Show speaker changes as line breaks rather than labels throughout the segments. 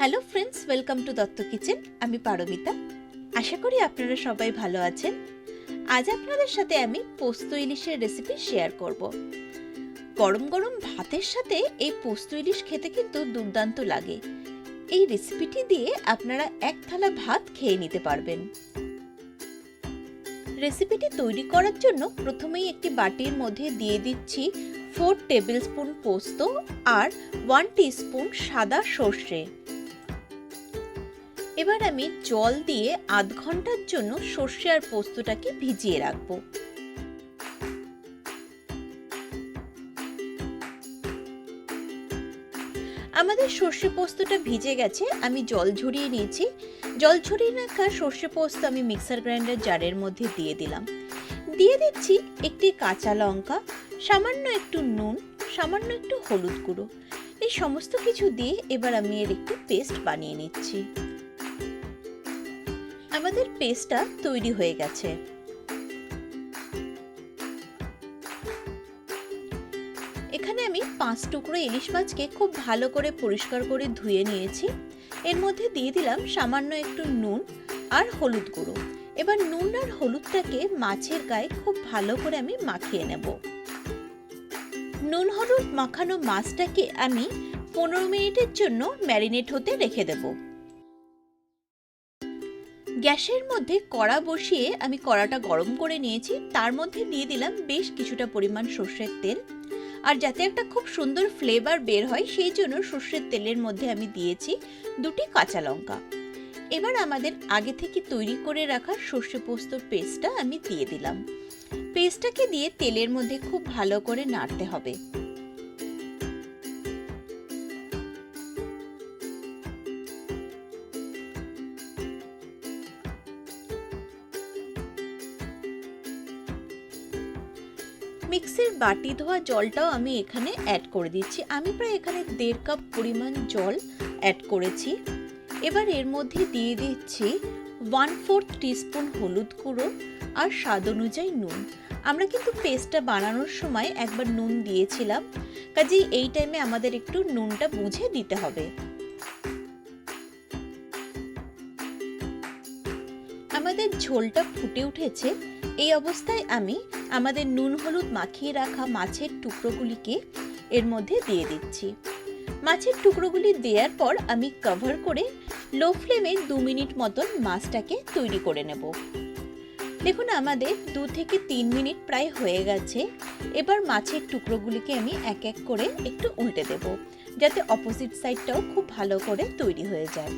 Hello friends, welcome to Dutta kitchen. আমি পারমিতা। আশা করি আপনারা সবাই ভালো আছেন। আজ আপনাদের সাথে আমি পোস্ত ইলিশের রেসিপি শেয়ার করব। গরম গরম ভাতের সাথে এই পোস্ত ইলিশ খেতে কিন্তু দুর্দান্ত লাগে। এই রেসিপিটি দিয়ে আপনারা এক থালা ভাত খেয়ে নিতে পারবেন। রেসিপিটি তৈরি করার জন্য প্রথমেই একটি বাটির মধ্যে দিয়ে দিচ্ছি 4 টেবিলস্পুন পোস্ত আর 1 টিস্পুন সাদা সর্ষে। এবার আমি জল দিয়ে আধ ঘন্টার জন্য সর্ষে আর পোস্তটাকে ভিজিয়ে রাখবো। আমাদের সর্ষে পোস্তটা ভিজে গেছে, আমি জল ঝরিয়ে নিয়েছি। জল ঝরিয়ে রাখা সর্ষে পোস্ত আমি মিক্সার গ্রাইন্ডার জারের মধ্যে দিয়ে দিলাম। দিয়ে দিচ্ছি একটি কাঁচা লঙ্কা, সামান্য একটু নুন, সামান্য একটু হলুদ গুঁড়ো। এই সমস্ত কিছু দিয়ে এবার আমি এর একটি পেস্ট বানিয়ে নিচ্ছি। আমাদের পেস্টটা তৈরি হয়ে গেছে। এখানে আমি 5 টুকরো ইলিশ মাছকে খুব ভালো করে পরিষ্কার করে ধুয়ে নিয়েছি। এর মধ্যে দিয়ে দিলাম সামান্য একটু নুন আর হলুদ গুঁড়ো। এবার নুন আর হলুদটাকে মাছের গায়ে খুব ভালো করে আমি মাখিয়ে নেব। নুন হলুদ মাখানো মাছটাকে আমি 15 মিনিটের জন্য ম্যারিনেট হতে রেখে দেব। গ্যাসের মধ্যে কড়া বসিয়ে আমি কড়াটা গরম করে নিয়েছি। তার মধ্যে দিয়ে দিলাম বেশ কিছুটা পরিমাণ সর্ষের তেল। আর যাতে একটা খুব সুন্দর ফ্লেভার বের হয় সেই জন্য সর্ষের তেলের মধ্যে আমি দিয়েছি 2টি কাঁচা লঙ্কা। এবার আমাদের আগে থেকে তৈরি করে রাখা সর্ষে পোস্তর পেস্টটা আমি দিয়ে দিলাম। পেস্টটাকে দিয়ে তেলের মধ্যে খুব ভালো করে নাড়তে হবে। মিক্সির বাটি ধোয়া জলটাও আমি এখানে অ্যাড করে দিচ্ছি। আমি প্রায় এখানে 1.5 কাপ পরিমাণ জল অ্যাড করেছি। এবার এর মধ্যে দিয়ে দিচ্ছি 1/4 টিস্পুন হলুদ গুঁড়ো আর স্বাদ অনুযায়ী নুন। আমরা কিন্তু পেস্টটা বানানোর সময় একবার নুন দিয়েছিলাম, কাজেই এই টাইমে আমাদের একটু নুনটা বুঝে দিতে হবে। আমাদের ঝোলটা ফুটে উঠেছে। এই অবস্থায় আমি আমাদের নুন হলুদ মাখিয়ে রাখা মাছের টুকরোগুলিকে এর মধ্যে দিয়ে দিচ্ছি। মাছের টুকরোগুলি দেওয়ার পর আমি কভার করে লো ফ্লেমে 2 মিনিট মতন মাছটাকে তৈরি করে নেব। দেখুন আমাদের 2 থেকে 3 মিনিট প্রায় হয়ে গেছে। এবার মাছের টুকরোগুলিকে আমি এক এক করে একটু উল্টে দেব, যাতে অপোজিট সাইডটাও খুব ভালো করে তৈরি হয়ে যায়।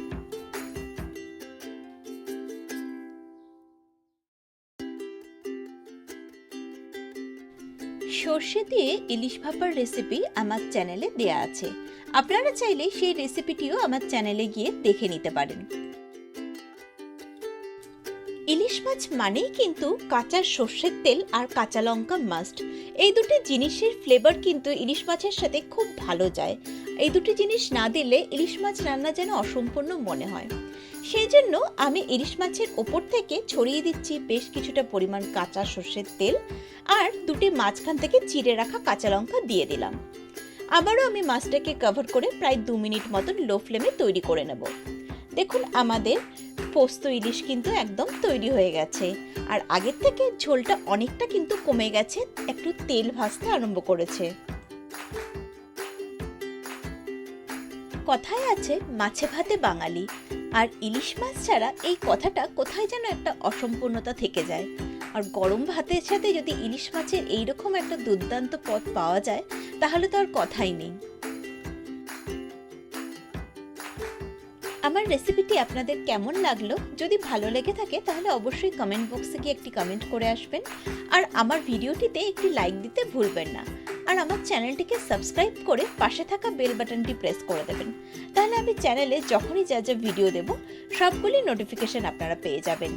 সর্ষে দিয়ে ইলিশ ভাপার রেসিপি আমার চ্যানেলে দেয়া আছে। আপনারা চাইলে সেই রেসিপিটিও আমার চ্যানেলে গিয়ে দেখে নিতে পারেন। ইলিশ মাছ মানেই কিন্তু কাঁচা সর্ষের তেল আর কাঁচা লঙ্কা মাস্ট। এই দুটি জিনিসের ফ্লেভার কিন্তু ইলিশ মাছের সাথে খুব ভালো যায়। এই দুটি জিনিস না দিলে ইলিশ মাছ রান্না যেন অসম্পূর্ণ মনে হয়। সেই জন্য আমি ইলিশ মাছের ওপর থেকে ছড়িয়ে দিচ্ছি বেশ কিছুটা পরিমাণ কাঁচা সর্ষের তেল আর 2টি মাঝখান থেকে চিড়ে রাখা কাঁচা লঙ্কা দিয়ে দিলাম। আবারও আমি মাছটাকে কভার করে প্রায় 2 মিনিট মতন লো ফ্লেমে তৈরি করে নেব। দেখুন আমাদের পোস্ত ইলিশ কিন্তু একদম তৈরি হয়ে গেছে। আর আগের থেকে ঝোলটা অনেকটা কিন্তু কমে গেছে, একটু তেল ভাসতে আরম্ভ করেছে। কথায় আছে মাছে ভাতে বাঙালি, আর ইলিশ মাছ ছাড়া এই কথাটা কোথায় যেন একটা অসম্পূর্ণতা থেকে যায়। আর গরম ভাতের সাথে যদি ইলিশ মাছের এইরকম একটা দুর্দান্ত পদ পাওয়া যায় তাহলে তো আর কথাই নেই। আমার রেসিপিটি আপনাদের কেমন লাগলো? যদি ভালো লেগে থাকে তাহলে অবশ্যই কমেন্ট বক্সে গিয়ে একটি কমেন্ট করে আসবেন। আর আমার ভিডিওটিতে একটি লাইক দিতে ভুলবেন না। আর আমার চ্যানেলটিকে সাবস্ক্রাইব করে পাশে থাকা বেল বাটনটি প্রেস করে দেবেন। তাহলে আমি চ্যানেলে যখনই যা যা ভিডিও দেব সবগুলি নোটিফিকেশন আপনারা পেয়ে যাবেন।